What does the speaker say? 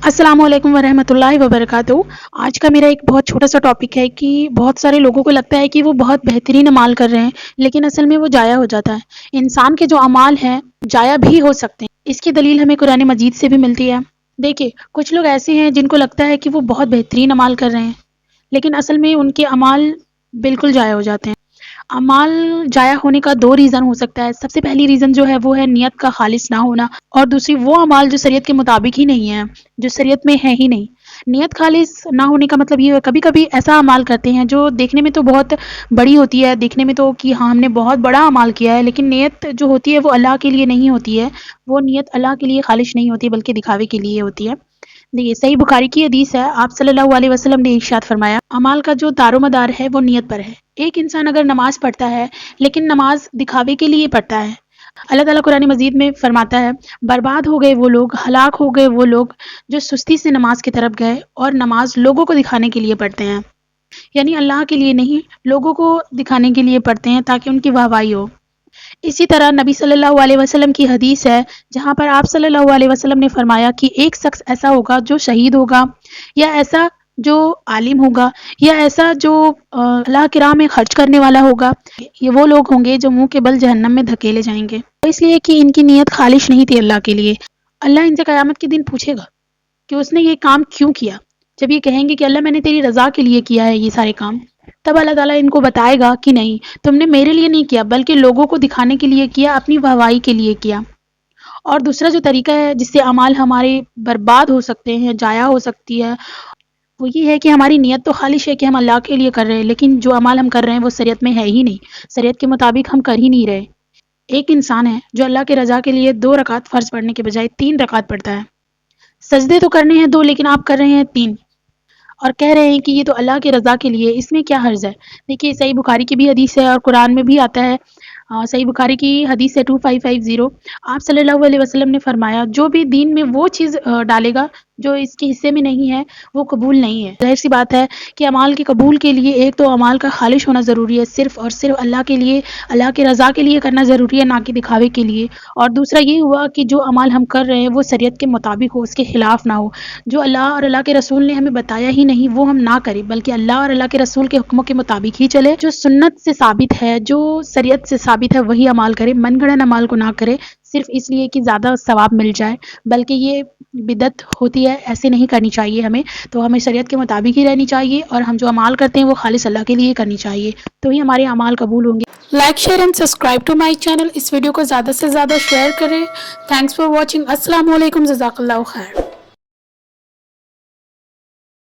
अस्सलाम वालेकुम वरहमतुल्लाहि वबरकातुहू। आज का मेरा एक बहुत छोटा सा टॉपिक है कि बहुत सारे लोगों को लगता है कि वो बहुत बेहतरीन अमाल कर रहे हैं, लेकिन असल में वो जाया हो जाता है। इंसान के जो अमाल हैं जाया भी हो सकते हैं। इसकी दलील हमें कुरान मजीद से भी मिलती है। देखिए, कुछ लोग ऐसे हैं जिनको लगता है कि वो बहुत बेहतरीन अमाल कर रहे हैं, लेकिन असल में उनके अमाल बिल्कुल जाया हो जाते हैं। अमाल जाया होने का 2 रीज़न हो सकता है। सबसे पहली रीज़न जो है वो है नियत का खालिस ना होना, और दूसरी वो अमाल जो शरीयत के मुताबिक ही नहीं है, जो शरीयत में है ही नहीं। नियत खालिस ना होने का मतलब ये है, कभी-कभी ऐसा अमाल करते हैं जो देखने में तो बहुत बड़ी होती है, देखने में तो कि हाँ, हमने बहुत बड़ा अमाल किया है, लेकिन नियत जो होती है वो अल्लाह के लिए नहीं होती है। वो नियत अल्लाह के लिए खालिस नहीं होती बल्कि दिखावे के लिए होती है। देखिए, सही बुखारी की हदीस है, आप सल्लल्लाहु अलैहि वसल्लम ने इरशाद फरमाया, अमाल का जो दारोमदार है वो नियत पर है। एक इंसान अगर नमाज पढ़ता है, लेकिन नमाज दिखावे के लिए पढ़ता है, अल्लाह ताला कुरान मजीद में फरमाता है, बर्बाद हो गए वो लोग, हलाक हो गए वो लोग जो सुस्ती से नमाज की तरफ गए और नमाज लोगों को दिखाने के लिए पढ़ते हैं। यानी अल्लाह के लिए नहीं, लोगों को दिखाने के लिए पढ़ते हैं ताकि उनकी वाहवाही हो। इसी तरह नबी सल्लल्लाहु अलैहि वसल्लम की हदीस है, जहाँ पर आप सल्लल्लाहु अलैहि वसल्लम ने फरमाया कि एक शख्स ऐसा होगा जो शहीद होगा, या ऐसा जो आलिम होगा, या ऐसा जो अल्लाह की राह में खर्च करने वाला होगा। ये वो लोग होंगे जो मुंह के बल जहन्नम में धकेले जाएंगे, तो इसलिए कि इनकी नीयत खालिश नहीं थी अल्लाह के लिए। अल्लाह इनसे क़यामत के दिन पूछेगा कि उसने ये काम क्यों किया। जब ये कहेंगे कि अल्लाह मैंने तेरी रज़ा के लिए किया है ये सारे काम, तब अल्लाह ताला इनको बताएगा कि नहीं, तुमने मेरे लिए नहीं किया बल्कि लोगों को दिखाने के लिए किया, अपनी वाहवाही के लिए किया। और दूसरा जो तरीका है जिससे अमाल हमारे बर्बाद हो सकते हैं, जाया हो सकती है, वो ये है कि हमारी नीयत तो खालिश है कि हम अल्लाह के लिए कर रहे हैं, लेकिन जो अमाल हम कर रहे हैं वो शरीयत में है ही नहीं, शरीयत के मुताबिक हम कर ही नहीं रहे। एक इंसान है जो अल्लाह की रज़ा के लिए 2 रकात फ़र्ज़ पढ़ने के बजाय 3 रकात पढ़ता है। सजदे तो करने हैं 2, लेकिन आप कर रहे हैं 3, और कह रहे हैं कि ये तो अल्लाह की रज़ा के लिए, इसमें क्या हर्ज है। देखिए, सही बुखारी की भी हदीस है और कुरान में भी आता है। सही बुखारी की हदीस है 2550, आप सल्लल्लाहु अलैहि वसल्लम ने फरमाया, जो भी दीन में वो चीज़ डालेगा जो इसके हिस्से में नहीं है, वो कबूल नहीं है। ज़ाहिर सी बात है कि अमाल के कबूल के लिए एक तो अमाल का खालिश होना ज़रूरी है, सिर्फ़ और सिर्फ़ अल्लाह के लिए, अल्लाह की रज़ा के लिए करना ज़रूरी है, ना कि दिखावे के लिए। और दूसरा ये हुआ कि जो अमाल हम कर रहे हैं वो शरीयत के मुताबिक हो, उसके खिलाफ ना हो। जो अल्लाह और अल्लाह के रसूल ने हमें बताया ही नहीं वो हम ना करें, बल्कि अल्लाह और अल्लाह के रसूल के हुक्मों के मुताबिक ही चले। जो सुन्नत से साबित है, जो शरीयत से साबित है, वही अमाल करें। मनगढ़ंत अमाल को ना करें सिर्फ इसलिए कि ज़्यादा सवाब मिल जाए, बल्कि ये बिदअत होती है, ऐसे नहीं करनी चाहिए हमें। तो हमें शरीयत के मुताबिक ही रहनी चाहिए, और हम जो अमाल करते हैं वो खालिस अल्लाह के लिए करनी चाहिए, तो ही हमारे अमाल कबूल होंगे। Like, share and subscribe to my channel. इस वीडियो को ज़्यादा से ज़्यादा शेयर करें। Thanks for watching. अस्सलाम वालेकुम, जज़ाकल्लाहु खैर।